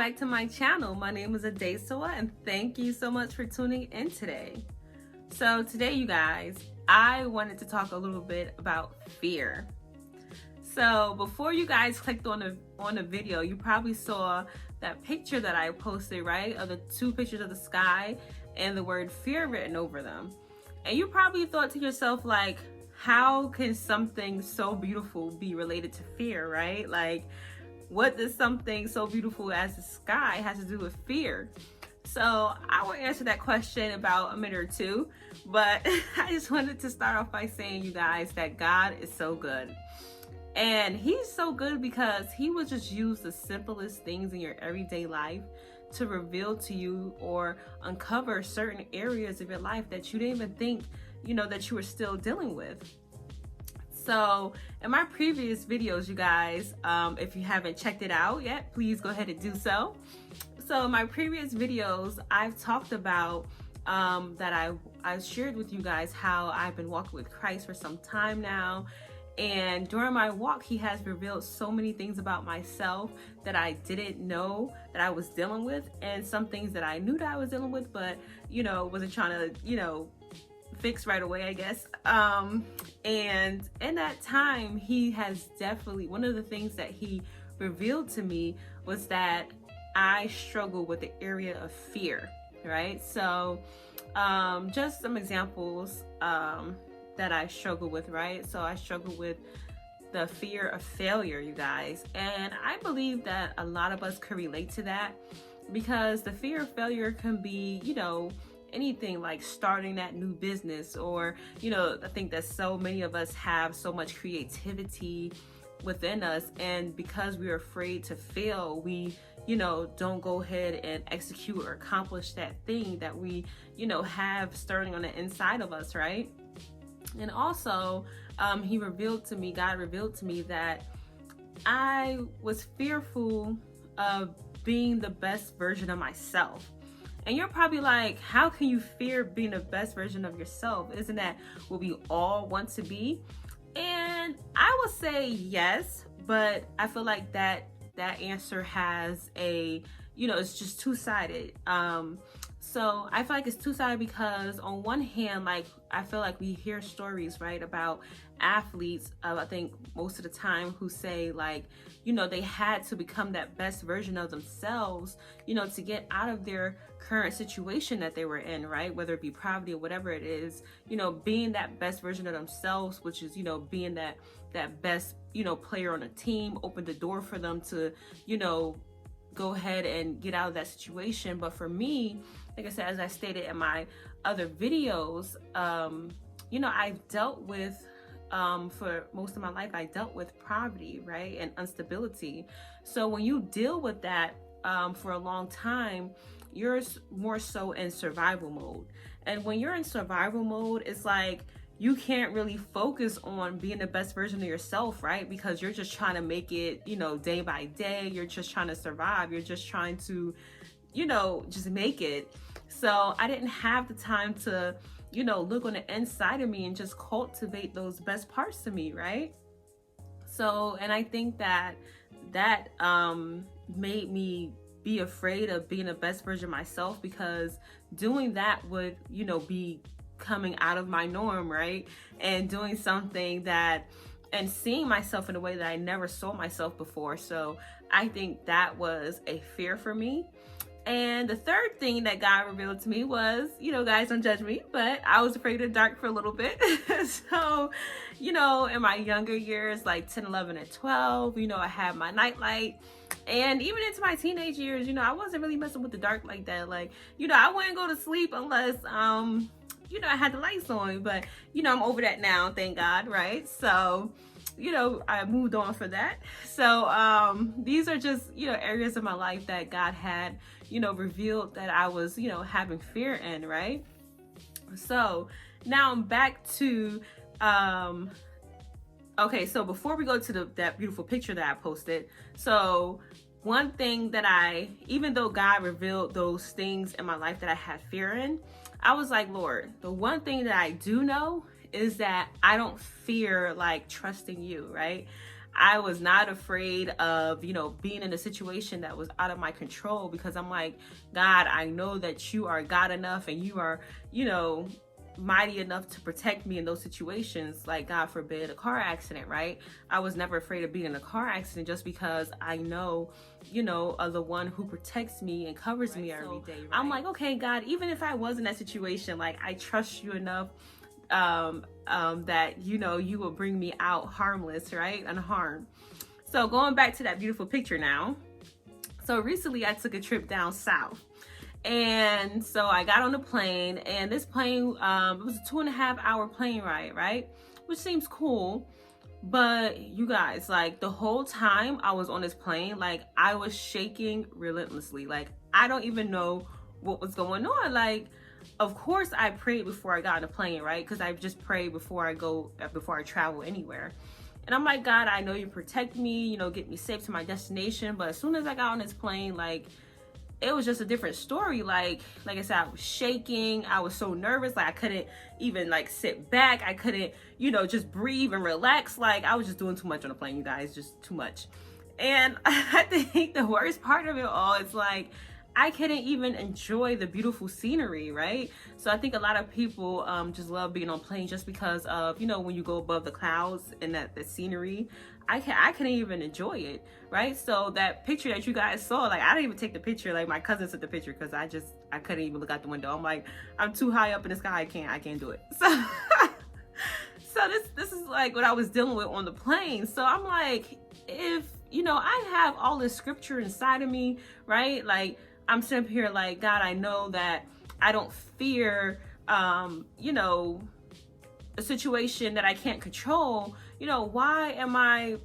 back to my channel. My name is Adesoa and thank you so much for tuning in today. So today, you guys, I wanted to talk a little bit about fear. So before you guys clicked on the video, you probably saw that picture that I posted, right? Of the two pictures of the sky and the word fear written over them. And you probably thought to yourself, like, how can something so beautiful be related to fear, right? Like, what does something so beautiful as the sky has to do with fear? So I will answer that question in about a minute or two, but I just wanted to start off by saying, you guys, that God is so good. And he's so good because he will just use the simplest things in your everyday life to reveal to you or uncover certain areas of your life that you didn't even think, that you were still dealing with. So in my previous videos, you guys, if you haven't checked it out yet, please go ahead and do so. So in my previous videos, I've talked about that I shared with you guys how I've been walking with Christ for some time now. And during my walk, he has revealed so many things about myself that I didn't know that I was dealing with, and some things that I knew that I was dealing with, but, wasn't trying to, fix right away, I guess. And in that time, he has definitely, one of the things that he revealed to me was that I struggle with the area of fear, right? So just some examples that I struggle with, right? So I struggle with the fear of failure, you guys. And I believe that a lot of us could relate to that, because the fear of failure can be, anything like starting that new business, or, I think that so many of us have so much creativity within us. And because we're afraid to fail, we, don't go ahead and execute or accomplish that thing that we, have stirring on the inside of us, right? And also, God revealed to me that I was fearful of being the best version of myself. And you're probably like, how can you fear being the best version of yourself? Isn't that what we all want to be? And I would say yes, but I feel like that answer has a, it's just two-sided. So I feel like it's two-sided because on one hand, like, I feel like we hear stories, right, about athletes, I think most of the time, who say, like, they had to become that best version of themselves, to get out of their current situation that they were in, right? Whether it be poverty or whatever it is, being that best version of themselves, which is, being that best, player on a team, opened the door for them to, go ahead and get out of that situation. But for me, like I said, as I stated in my other videos, I've dealt with, for most of my life, I dealt with poverty, right? And instability. So when you deal with that for a long time, you're more so in survival mode. And when you're in survival mode, it's like, you can't really focus on being the best version of yourself, right? Because you're just trying to make it, day by day. You're just trying to survive. You're just trying to, just make it. So I didn't have the time to, look on the inside of me and just cultivate those best parts of me, right? So, and I think that made me be afraid of being the best version of myself, because doing that would, be coming out of my norm, right? And doing something and seeing myself in a way that I never saw myself before. So I think that was a fear for me. And the third thing that God revealed to me was, guys, don't judge me, but I was afraid of the dark for a little bit. So, in my younger years, like 10, 11, and 12, I had my nightlight. And even into my teenage years, I wasn't really messing with the dark like that. Like, I wouldn't go to sleep unless, I had the lights on. But, I'm over that now, thank God, right? So, I moved on for that. So these are just, areas of my life that God had, revealed that I was, having fear in, right? So now I'm back to, okay, so before we go to that beautiful picture that I posted, so one thing that even though God revealed those things in my life that I had fear in, I was like, Lord, the one thing that I do know is that I don't fear like trusting you, right? I was not afraid of, being in a situation that was out of my control, because I'm like, God, I know that you are God enough, and you are, mighty enough to protect me in those situations. Like, God forbid, a car accident, right? I was never afraid of being in a car accident, just because I know, of the one who protects me and covers me every day, right? I'm like, okay, God, even if I was in that situation, like, I trust you enough that you will bring me out harmless, right? Unharmed. So going back to that beautiful picture now. So recently I took a trip down south. And so I got on the plane, and this plane, it was a 2.5 hour plane ride, right? Which seems cool. But you guys, like, the whole time I was on this plane, like, I was shaking relentlessly. Like, I don't even know what was going on. Like, of course I prayed before I got on the plane, right? Because I just pray before I travel anywhere. And I'm like, God, I know you protect me, get me safe to my destination. But as soon as I got on this plane, like, it was just a different story. Like I said, I was shaking. I was so nervous. Like, I couldn't even, like, sit back. I couldn't, just breathe and relax. Like, I was just doing too much on the plane, you guys, just too much. And I think the worst part of it all is, like, I couldn't even enjoy the beautiful scenery, right? So I think a lot of people just love being on planes just because of, when you go above the clouds and the scenery. I couldn't even enjoy it, right? So that picture that you guys saw, like, I didn't even take the picture. Like, my cousin took the picture, because I couldn't even look out the window. I'm like, I'm too high up in the sky. I can't do it. So this is like what I was dealing with on the plane. So I'm like, if I have all this scripture inside of me, right? Like, I'm sitting up here like, God, I know that I don't fear, a situation that I can't control. Why am I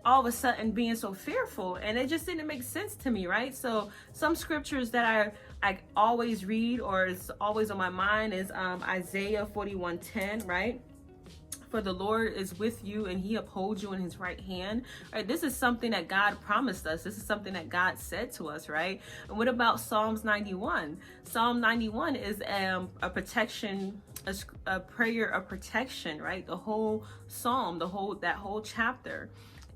all of a sudden being so fearful? And it just didn't make sense to me, right? So some scriptures that I always read, or is always on my mind, is Isaiah 41:10, right? For the Lord is with you, and he upholds you in his right hand, right? This is something that God promised us. This is something that God said to us, right? And what about Psalms 91? Psalm 91 is a protection, a prayer of protection, right? The whole psalm, that whole chapter.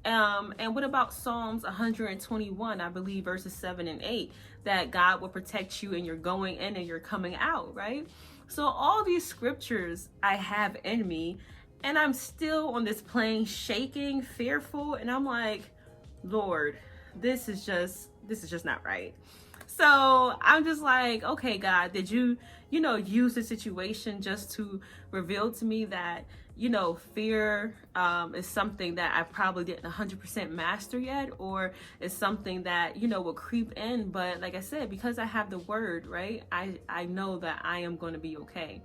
And what about Psalms 121, I believe, verses 7 and 8, that God will protect you and you're going in and you're coming out, right? So all these scriptures I have in me, and I'm still on this plane shaking, fearful, and I'm like, Lord, this is just not right. So I'm just like, okay, God, did you, use the situation just to reveal to me that, fear is something that I probably didn't 100% master yet, or is something that, will creep in. But like I said, because I have the word, right, I know that I am going to be okay.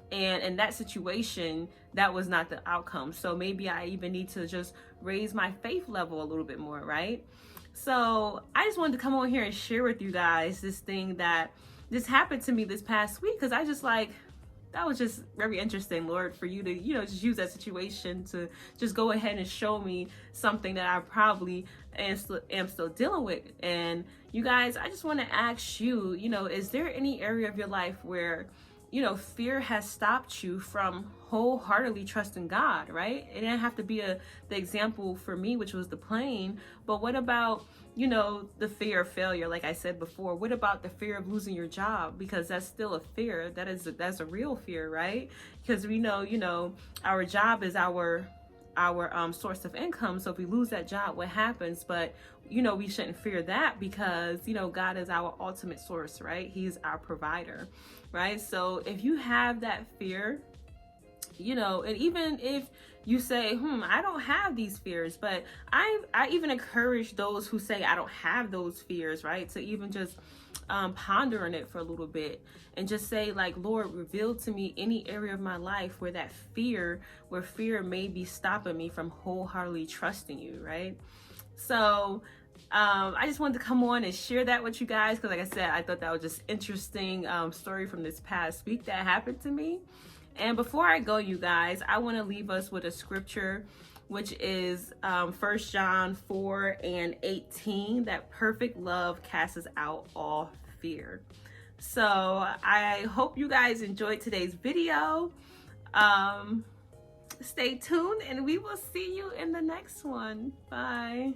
And in that situation, that was not the outcome. So maybe I even need to just raise my faith level a little bit more, right? So I just wanted to come on here and share with you guys this thing that just happened to me this past week, because I just like, that was just very interesting, Lord, for you to, just use that situation to just go ahead and show me something that I probably am still dealing with. And you guys, I just want to ask you, is there any area of your life where fear has stopped you from wholeheartedly trusting God, right? It didn't have to be the example for me, which was the plane, but what about, the fear of failure? Like I said before, what about the fear of losing your job? Because that's still a fear. That's a real fear, right? Because we know, our job is our source of income. So if we lose that job, what happens? But we shouldn't fear that, because God is our ultimate source, right? He's our provider, right? So if you have that fear, and even if you say, I don't have these fears, but I even encourage those who say I don't have those fears, right, to even just ponder on it for a little bit and just say, like, Lord, reveal to me any area of my life where fear may be stopping me from wholeheartedly trusting you, right? So I just wanted to come on and share that with you guys, because like I said, I thought that was just interesting story from this past week that happened to me. And before I go, you guys, I want to leave us with a scripture, which is 1 John 4:18, that perfect love casts out all fear. So I hope you guys enjoyed today's video. stay tuned and we will see you in the next one. Bye.